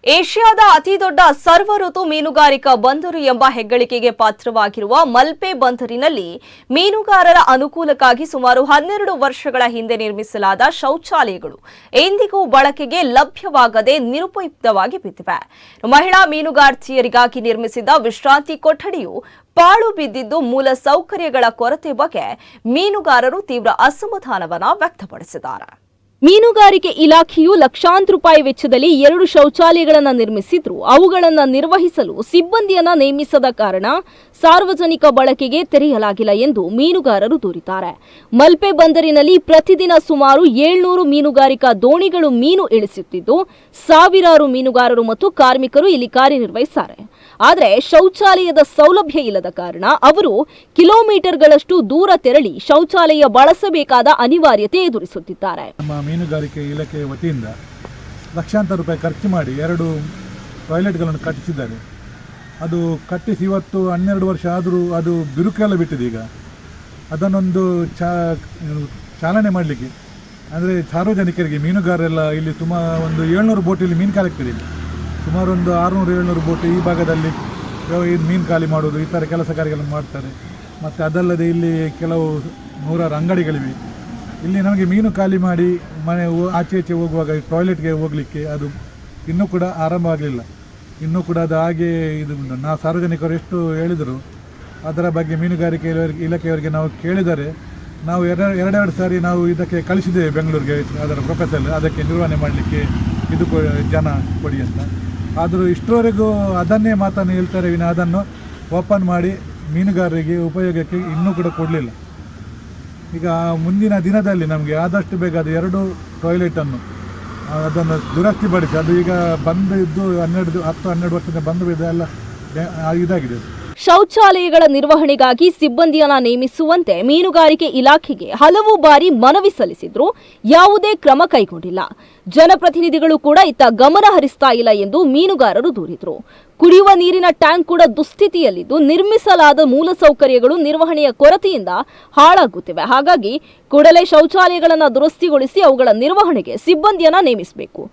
ಏಷ್ಯಾದ ಅತಿದೊಡ್ಡ ಸರ್ವ ಋತು ಮೀನುಗಾರಿಕಾ ಬಂದರು ಎಂಬ ಹೆಗ್ಗಳಿಕೆಗೆ ಪಾತ್ರವಾಗಿರುವ ಮಲ್ಪೆ ಬಂದರಿನಲ್ಲಿ ಮೀನುಗಾರರ ಅನುಕೂಲಕ್ಕಾಗಿ ಸುಮಾರು 12 ವರ್ಷಗಳ ಹಿಂದೆ ನಿರ್ಮಿಸಲಾದ ಶೌಚಾಲಯಗಳು ಎಂದಿಗೂ ಬಳಕೆಗೆ ಲಭ್ಯವಾಗದೆ ನಿರುಪಯುಕ್ತವಾಗಿ ಬಿದ್ದಿವೆ. ಮಹಿಳಾ ಮೀನುಗಾರ್ತಿಯರಿಗಾಗಿ ನಿರ್ಮಿಸಿದ್ದ ವಿಶ್ರಾಂತಿ ಕೊಠಡಿಯು ಪಾಳು ಬಿದ್ದಿದ್ದು ಮೂಲ ಸೌಕರ್ಯಗಳ ಕೊರತೆ ಬಗ್ಗೆ ಮೀನುಗಾರರು ತೀವ್ರ ಅಸಮಾಧಾನವನ್ನು ವ್ಯಕ್ತಪಡಿಸಿದ್ದಾರೆ. ಮೀನುಗಾರಿಕೆ ಇಲಾಖೆಯು ಲಕ್ಷಾಂತರ ರೂಪಾಯಿ ವೆಚ್ಚದಲ್ಲಿ 2 ಶೌಚಾಲಯಗಳನ್ನು ನಿರ್ಮಿಸಿದ್ರು ಅವುಗಳನ್ನು ನಿರ್ವಹಿಸಲು ಸಿಬ್ಬಂದಿಯನ್ನ ನೇಮಿಸದ ಕಾರಣ ಸಾರ್ವಜನಿಕ ಬಳಕೆಗೆ ತೆರೆಯಲಾಗಿಲ್ಲ ಎಂದು ಮೀನುಗಾರರು ದೂರಿದ್ದಾರೆ. ಮಲ್ಪೆ ಬಂದರಿನಲ್ಲಿ ಪ್ರತಿದಿನ ಸುಮಾರು 700 ಮೀನುಗಾರಿಕಾ ದೋಣಿಗಳು ಮೀನು ಇಳಿಸುತ್ತಿದ್ದು ಸಾವಿರಾರು ಮೀನುಗಾರರು ಮತ್ತು ಕಾರ್ಮಿಕರು ಇಲ್ಲಿ ಕಾರ್ಯನಿರ್ವಹಿಸುತ್ತಾರೆ. ಆದರೆ ಶೌಚಾಲಯದ ಸೌಲಭ್ಯ ಇಲ್ಲದ ಕಾರಣ ಅವರು ಕಿಲೋಮೀಟರ್ಗಳಷ್ಟು ದೂರ ತೆರಳಿ ಶೌಚಾಲಯ ಬಳಸಬೇಕಾದ ಅನಿವಾರ್ಯತೆ ಎದುರಿಸುತ್ತಿದ್ದಾರೆ. ಮೀನುಗಾರಿಕೆ ಇಲಾಖೆ ವತಿಯಿಂದ ಲಕ್ಷಾಂತರ ರೂಪಾಯಿ ಖರ್ಚು ಮಾಡಿ 2 ಟಾಯ್ಲೆಟ್ಗಳನ್ನು ಕಟ್ಟಿಸಿದ್ದಾರೆ. ಅದು ಕಟ್ಟಿಸಿ ಇವತ್ತು 12 ವರ್ಷ ಆದರೂ ಅದು ಬಿರುಕೆಲ್ಲ ಬಿಟ್ಟಿದೆ. ಈಗ ಅದನ್ನೊಂದು ಚಾಲನೆ ಮಾಡಲಿಕ್ಕೆ ಅಂದರೆ ಸಾರ್ವಜನಿಕರಿಗೆ ಮೀನುಗಾರರೆಲ್ಲ ಇಲ್ಲಿ ಒಂದು 700 ಬೋಟಲ್ಲಿ ಮೀನು ಕಾಲಾಗ್ತದೆ. ಸುಮಾರು ಒಂದು 600-700 ಬೋಟ್ ಈ ಭಾಗದಲ್ಲಿ ಮೀನು ಖಾಲಿ ಮಾಡೋದು ಈ ಥರ ಕೆಲಸ ಕಾರ್ಯಗಳನ್ನು ಮಾಡ್ತಾರೆ. ಮತ್ತು ಅದಲ್ಲದೆ ಇಲ್ಲಿ ಕೆಲವು 100 ಅಂಗಡಿಗಳಿವೆ. ಇಲ್ಲಿ ನಮಗೆ ಮೀನು ಖಾಲಿ ಮಾಡಿ ಮನೆ ಆಚೆ ಹೋಗುವಾಗ ಟಾಯ್ಲೆಟ್ಗೆ ಹೋಗಲಿಕ್ಕೆ ಅದು ಇನ್ನೂ ಕೂಡ ಆರಂಭ ಆಗಲಿಲ್ಲ. ಇನ್ನೂ ಕೂಡ ಅದು ಹಾಗೆ ಇದು ನಾವು ಸಾರ್ವಜನಿಕರು ಎಷ್ಟು ಹೇಳಿದರು ಅದರ ಬಗ್ಗೆ ಮೀನುಗಾರಿಕೆ ಇಲಾಖೆಯವರಿಗೆ ನಾವು ಕೇಳಿದರೆ ನಾವು ಎರಡೆರಡು ಸಾರಿ ನಾವು ಇದಕ್ಕೆ ಕಳಿಸಿದ್ದೇವೆ ಬೆಂಗಳೂರಿಗೆ, ಅದರ ಪ್ರೊಫೆಸರ್ ಅದಕ್ಕೆ ನಿರ್ವಹಣೆ ಮಾಡಲಿಕ್ಕೆ ಇದು ಜನ ಕೊಡಿ ಅಂತ. ಆದರೂ ಇಷ್ಟರವರೆಗೂ ಅದನ್ನೇ ಮಾತನ್ನು ಹೇಳ್ತಾರೆ ವಿನ ಅದನ್ನು ಓಪನ್ ಮಾಡಿ ಮೀನುಗಾರರಿಗೆ ಉಪಯೋಗಕ್ಕೆ ಇನ್ನೂ ಕೂಡ ಕೊಡಲಿಲ್ಲ. ಈಗ ಮುಂದಿನ ದಿನದಲ್ಲಿ ನಮಗೆ ಆದಷ್ಟು ಬೇಗ ಅದು 2 ಟಾಯ್ಲೆಟನ್ನು ಅದನ್ನು ದುರಸ್ತಿಪಡಿಸಿ, ಅದು ಈಗ ಬಂದು ಇದ್ದು 10-12 ವರ್ಷದಿಂದ ಬಂದು ಬಿದ್ದು ಎಲ್ಲ ಇದಾಗಿದೆ. ಶೌಚಾಲಯಗಳ ನಿರ್ವಹಣೆಗಾಗಿ ಸಿಬ್ಬಂದಿಯನ್ನ ನೇಮಿಸುವಂತೆ ಮೀನುಗಾರಿಕೆ ಇಲಾಖೆಗೆ ಹಲವು ಬಾರಿ ಮನವಿ ಸಲ್ಲಿಸಿದ್ರು ಯಾವುದೇ ಕ್ರಮ ಕೈಗೊಂಡಿಲ್ಲ. ಜನಪ್ರತಿನಿಧಿಗಳು ಕೂಡ ಇತ್ತ ಗಮನ ಹರಿಸ್ತಾ ಇಲ್ಲ ಎಂದು ಮೀನುಗಾರರು ದೂರಿದ್ರು. ಕುಡಿಯುವ ನೀರಿನ ಟ್ಯಾಂಕ್ ಕೂಡ ದುಸ್ಥಿತಿಯಲ್ಲಿದ್ದು ನಿರ್ಮಿಸಲಾದ ಮೂಲಸೌಕರ್ಯಗಳು ನಿರ್ವಹಣೆಯ ಕೊರತೆಯಿಂದ ಹಾಳಾಗುತ್ತಿವೆ. ಹಾಗಾಗಿ ಕೂಡಲೇ ಶೌಚಾಲಯಗಳನ್ನು ದುರಸ್ತಿಗೊಳಿಸಿ ಅವುಗಳ ನಿರ್ವಹಣೆಗೆ ಸಿಬ್ಬಂದಿಯನ್ನ ನೇಮಿಸಬೇಕು.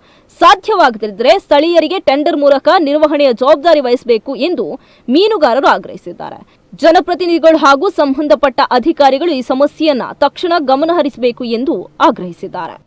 ಸಾಧ್ಯವಾಗದಿದ್ದರೆ ಸ್ಥಳೀಯರಿಗೆ ಟೆಂಡರ್ ಮೂಲಕ ನಿರ್ವಹಣೆಯ ಜವಾಬ್ದಾರಿ ವಹಿಸಬೇಕು ಎಂದು ಮೀನುಗಾರರು ಆಗ್ರಹಿಸಿದ್ದಾರೆ. ಜನಪ್ರತಿನಿಧಿಗಳು ಹಾಗೂ ಸಂಬಂಧಪಟ್ಟ ಅಧಿಕಾರಿಗಳು ಈ ಸಮಸ್ಯೆಯನ್ನ ತಕ್ಷಣ ಗಮನಹರಿಸಬೇಕು ಎಂದು ಆಗ್ರಹಿಸಿದ್ದಾರೆ.